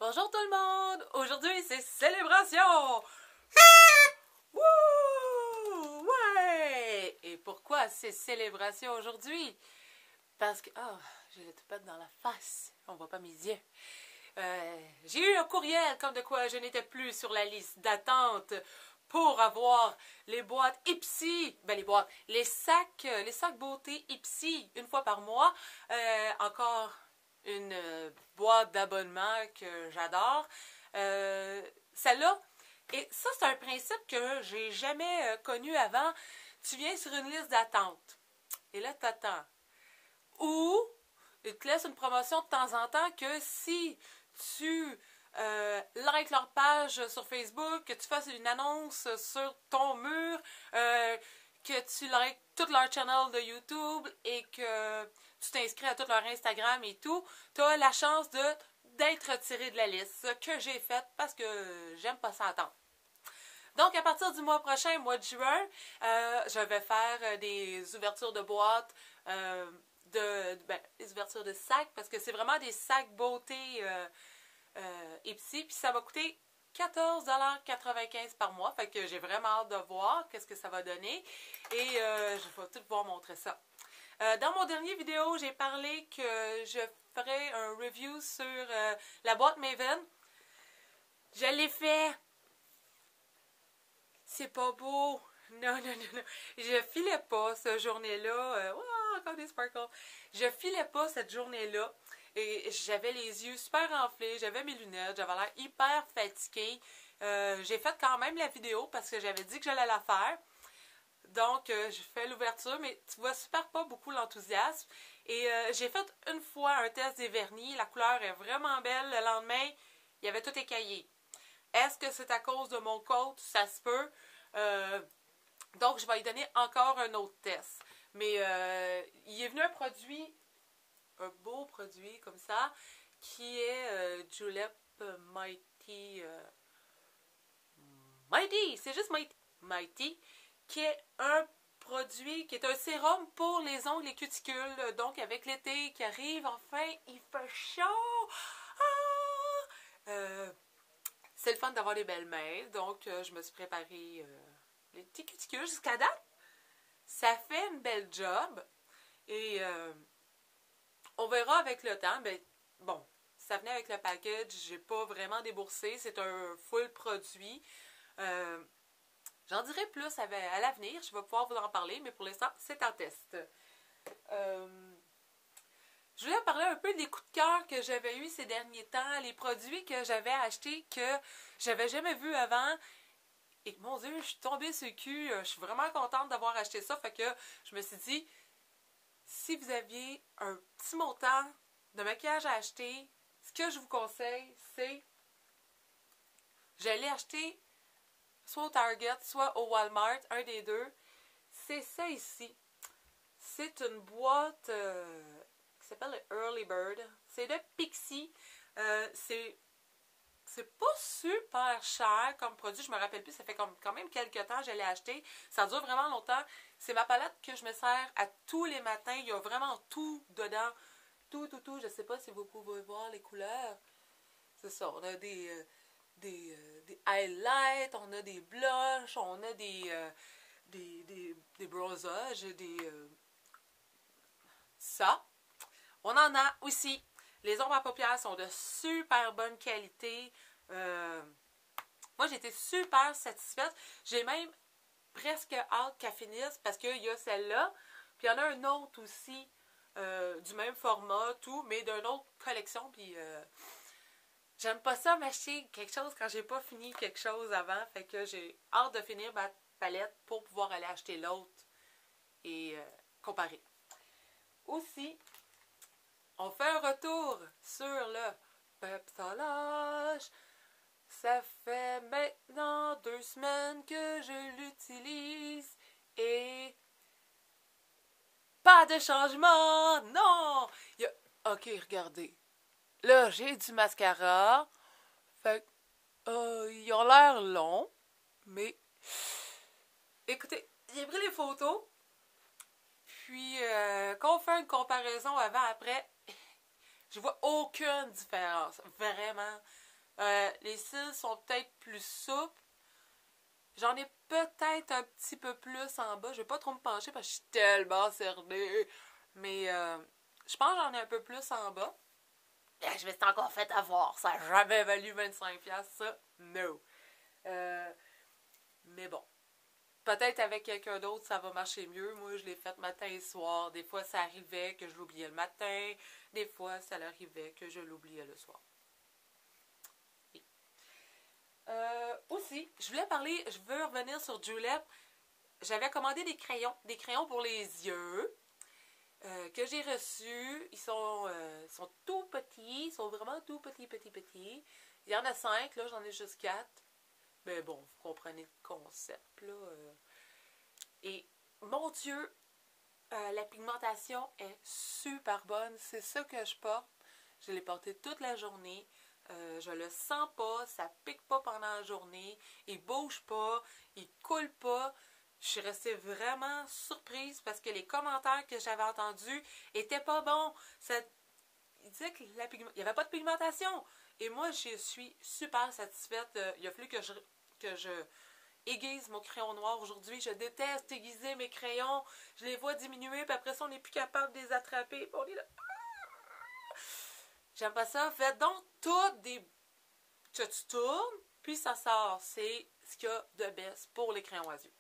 Bonjour tout le monde! Aujourd'hui, c'est célébration! Wouh! Ouais! Et pourquoi c'est célébration aujourd'hui? Parce que... Oh, j'ai le toupette dans la face. On voit pas mes yeux. J'ai eu un courriel comme de quoi je n'étais plus sur la liste d'attente pour avoir les boîtes Ipsy, les sacs beauté Ipsy une fois par mois. Encore une boîte d'abonnement que j'adore. Celle-là, et ça c'est un principe que j'ai jamais connu avant. Tu viens sur une liste d'attente et là t'attends. Ou ils te laissent une promotion de temps en temps que si tu likes leur page sur Facebook, que tu fasses une annonce sur ton mur, que tu likes tout leur channel de YouTube et que tu t'inscris à tout leur Instagram et tout, tu as la chance d'être retiré de la liste, ce que j'ai fait parce que j'aime pas ça attendre. Donc, à partir du mois prochain, mois de juin, je vais faire des ouvertures de boîtes, des ouvertures de sacs, parce que c'est vraiment des sacs beauté Ipsy, puis ça va coûter 14,95 $ par mois, fait que j'ai vraiment hâte de voir qu'est-ce que ça va donner, et je vais tout pouvoir montrer ça. Dans mon dernier vidéo, j'ai parlé que je ferais un review sur la boîte Maven. Je l'ai fait. C'est pas beau. Non. Je filais pas cette journée-là. Encore des sparkles. Je filais pas cette journée-là. Et j'avais les yeux super enflés. J'avais mes lunettes. J'avais l'air hyper fatiguée. J'ai fait quand même la vidéo parce que j'avais dit que j'allais la faire. Donc, je fais l'ouverture, mais tu vois super pas beaucoup l'enthousiasme. Et j'ai fait une fois un test des vernis. La couleur est vraiment belle. Le lendemain, il y avait tout écaillé. Est-ce que c'est à cause de mon côte? Ça se peut. Donc, je vais y donner encore un autre test. Mais il est venu un beau produit comme ça, qui est Julep Mighty. Mighty! C'est juste Mighty, qui est un produit, qui est un sérum pour les ongles et cuticules. Donc, avec l'été qui arrive, enfin, il fait chaud! C'est le fun d'avoir des belles mains, donc je me suis préparé les petits cuticules jusqu'à date. Ça fait une belle job et on verra avec le temps. Ben, bon, ça venait avec le package, j'ai pas vraiment déboursé, c'est un full produit. J'en dirai plus à l'avenir, je vais pouvoir vous en parler, mais pour l'instant, c'est en test. Je voulais parler un peu des coups de cœur que j'avais eu ces derniers temps, les produits que j'avais achetés que j'avais jamais vus avant. Et mon Dieu, je suis tombée sur le cul. Je suis vraiment contente d'avoir acheté ça. Fait que je me suis dit, si vous aviez un petit montant de maquillage à acheter, ce que je vous conseille, c'est j'allais acheter soit au Target, soit au Walmart, un des deux. C'est ça ici. C'est une boîte qui s'appelle le Early Bird. C'est de Pixi. C'est pas super cher comme produit. Je me rappelle plus, ça fait quand même quelques temps que je l'ai acheté. Ça dure vraiment longtemps. C'est ma palette que je me sers à tous les matins. Il y a vraiment tout dedans. Tout. Je sais pas si vous pouvez voir les couleurs. C'est ça. On a des highlights, on a des blushs, on a des bronzages, ça. On en a aussi. Les ombres à paupières sont de super bonne qualité. Moi, j'ai été super satisfaite. J'ai même presque hâte qu'elle finisse parce qu'il y a celle-là. Puis il y en a un autre aussi du même format, tout, mais d'une autre collection. Puis j'aime pas ça m'acheter quelque chose quand j'ai pas fini quelque chose avant. Fait que j'ai hâte de finir ma palette pour pouvoir aller acheter l'autre et comparer. Aussi, on fait un retour sur le Pepsolage. Ça fait maintenant 2 semaines que je l'utilise et pas de changement. Non! Ok, regardez. Là, j'ai du mascara. Fait que, ils ont l'air longs, mais écoutez, j'ai pris les photos. Puis, quand on fait une comparaison avant-après, je vois aucune différence. Vraiment. Les cils sont peut-être plus souples. J'en ai peut-être un petit peu plus en bas. Je vais pas trop me pencher parce que je suis tellement cernée. Mais je pense que j'en ai un peu plus en bas. Et je me suis encore fait avoir. Ça n'a jamais valu 25$, ça. No. Mais bon. Peut-être avec quelqu'un d'autre, ça va marcher mieux. Moi, je l'ai fait matin et soir. Des fois, ça arrivait que je l'oubliais le matin. Des fois, ça arrivait que je l'oubliais le soir. Oui. Aussi, je veux revenir sur Julep. J'avais commandé des crayons pour les yeux que j'ai reçus. Ils sont tout petits, ils sont vraiment tout petits. Il y en a 5, là, j'en ai juste 4. Mais bon, vous comprenez le concept, là. Et, mon Dieu, la pigmentation est super bonne. C'est ça que je porte. Je l'ai porté toute la journée. Je le sens pas, ça pique pas pendant la journée. Il bouge pas, il coule pas. Je suis restée vraiment surprise parce que les commentaires que j'avais entendus étaient pas bons. Il disait qu'il n'y avait pas de pigmentation. Et moi, je suis super satisfaite. Il a fallu que je aiguise mon crayon noir aujourd'hui. Je déteste aiguiser mes crayons. Je les vois diminuer, puis après ça, on n'est plus capable de les attraper. On est là. J'aime pas ça. Faites donc toutes des... que tu tournes, puis ça sort. C'est ce qu'il y a de best pour les crayons à yeux.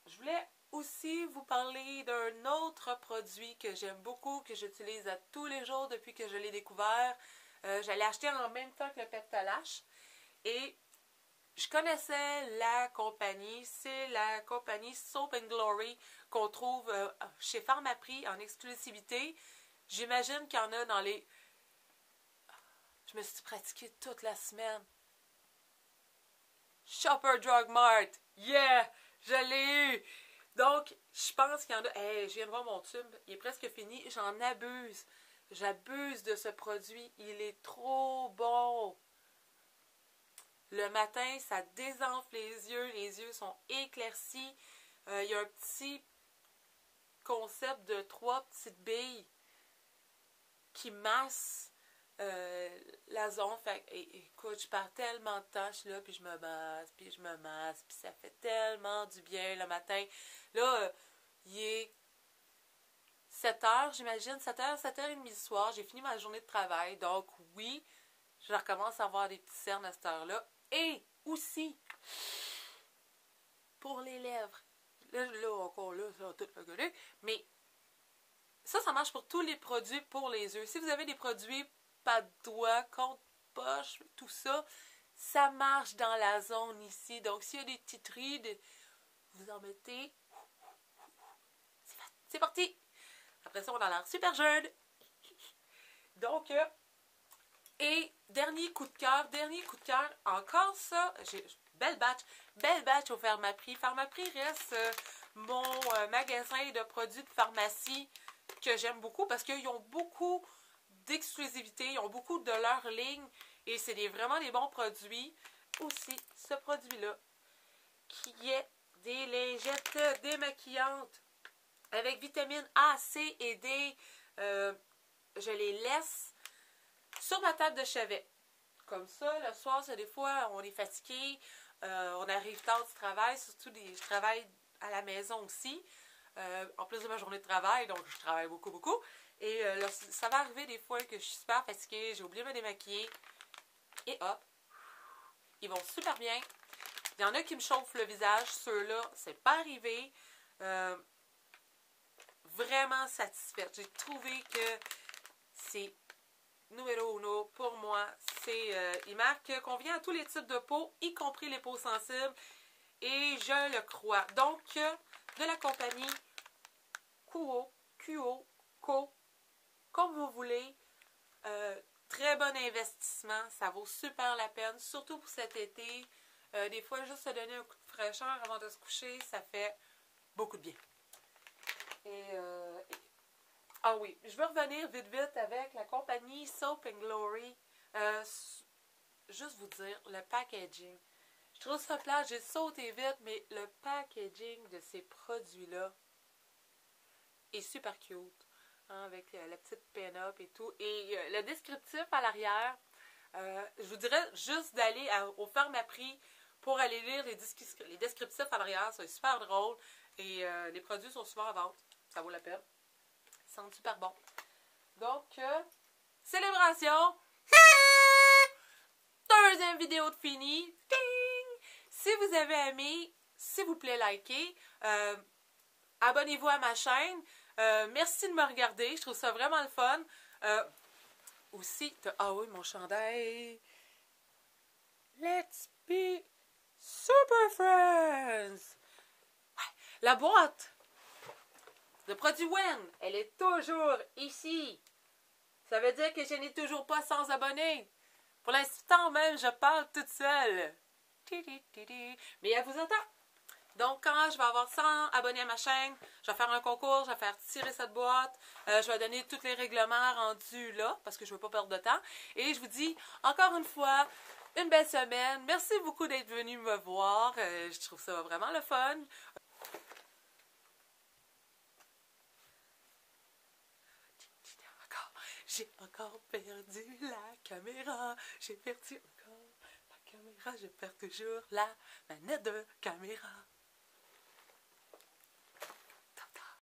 Je voulais aussi vous parler d'un autre produit que j'aime beaucoup, que j'utilise à tous les jours depuis que je l'ai découvert. Je l'ai acheté en même temps que le Pectolash. Et je connaissais la compagnie. C'est la compagnie Soap & Glory qu'on trouve chez Pharmaprix en exclusivité. J'imagine qu'il y en a dans les... Je me suis pratiquée toute la semaine. Shopper Drug Mart. Yeah! Je l'ai eu! Donc, je pense qu'il y en a... Hey, je viens de voir mon tube. Il est presque fini. J'en abuse. J'abuse de ce produit. Il est trop bon. Le matin, ça désenfle les yeux. Les yeux sont éclaircis. Il y a un petit concept de 3 petites billes qui massent la zone. Fait, écoute, je perds tellement de temps, je suis là, puis je me masse, puis ça fait tellement du bien le matin. Là, il est 7h, j'imagine, 7h, 7h30 du soir, j'ai fini ma journée de travail, donc oui, je recommence à avoir des petits cernes à cette heure-là. Et aussi, pour les lèvres, là encore là, ça va tout rigoler, mais ça marche pour tous les produits pour les yeux. Si vous avez des produits pas de doigts, contre poche, tout ça, ça marche dans la zone ici. Donc, s'il y a des petites rides, vous en mettez. C'est parti! Après ça, on a l'air super jeune. Donc, et dernier coup de cœur, encore ça, belle batch au Pharmaprix. Pharmaprix reste mon magasin de produits de pharmacie que j'aime beaucoup parce qu'ils ont beaucoup d'exclusivité, ils ont beaucoup de leur ligne et c'est vraiment des bons produits. Aussi, ce produit-là, qui est des lingettes démaquillantes avec vitamines A, C et D. Je les laisse sur ma table de chevet. Comme ça, le soir, c'est des fois, on est fatigué, on arrive tard du travail, surtout je travaille à la maison aussi, en plus de ma journée de travail, donc je travaille beaucoup. Et ça va arriver des fois que je suis super fatiguée, j'ai oublié de me démaquiller, et hop, ils vont super bien. Il y en a qui me chauffent le visage, ceux-là, c'est pas arrivé. Vraiment satisfaite. J'ai trouvé que c'est numéro uno pour moi. Il marque qu'on vient à tous les types de peau, y compris les peaux sensibles. Et je le crois. Donc, de la compagnie QO, comme vous voulez. Très bon investissement. Ça vaut super la peine, surtout pour cet été. Des fois, juste se donner un coup de fraîcheur avant de se coucher, ça fait beaucoup de bien. Ah oui, je veux revenir vite avec la compagnie Soap & Glory. Juste vous dire, le packaging. Je trouve ça plate, j'ai sauté vite, mais le packaging de ces produits-là est super cute. Hein, avec la petite pin-up et tout. Et le descriptif à l'arrière, Je vous dirais juste d'aller au Pharmaprix pour aller lire les descriptifs à l'arrière. C'est super drôle. Et les produits sont souvent à vente. Ça vaut la peine. Ils sentent super bon. Donc, célébration. Deuxième vidéo de fini. Ding! Si vous avez aimé, s'il vous plaît, likez. Abonnez-vous à ma chaîne. Merci de me regarder. Je trouve ça vraiment le fun. Aussi, ah oui, mon chandail. Let's be super friends. Ouais, la boîte de produit Wen, elle est toujours ici. Ça veut dire que je n'ai toujours pas 100 abonnés. Pour l'instant même, je parle toute seule. Mais elle vous attend. Donc, quand je vais avoir 100 abonnés à ma chaîne, je vais faire un concours, je vais faire tirer cette boîte, je vais donner tous les règlements rendus là, parce que je ne veux pas perdre de temps. Et je vous dis, encore une fois, une belle semaine. Merci beaucoup d'être venu me voir. Je trouve ça vraiment le fun. J'ai encore perdu la caméra. J'ai perdu encore la caméra. Je perds toujours la manette de caméra.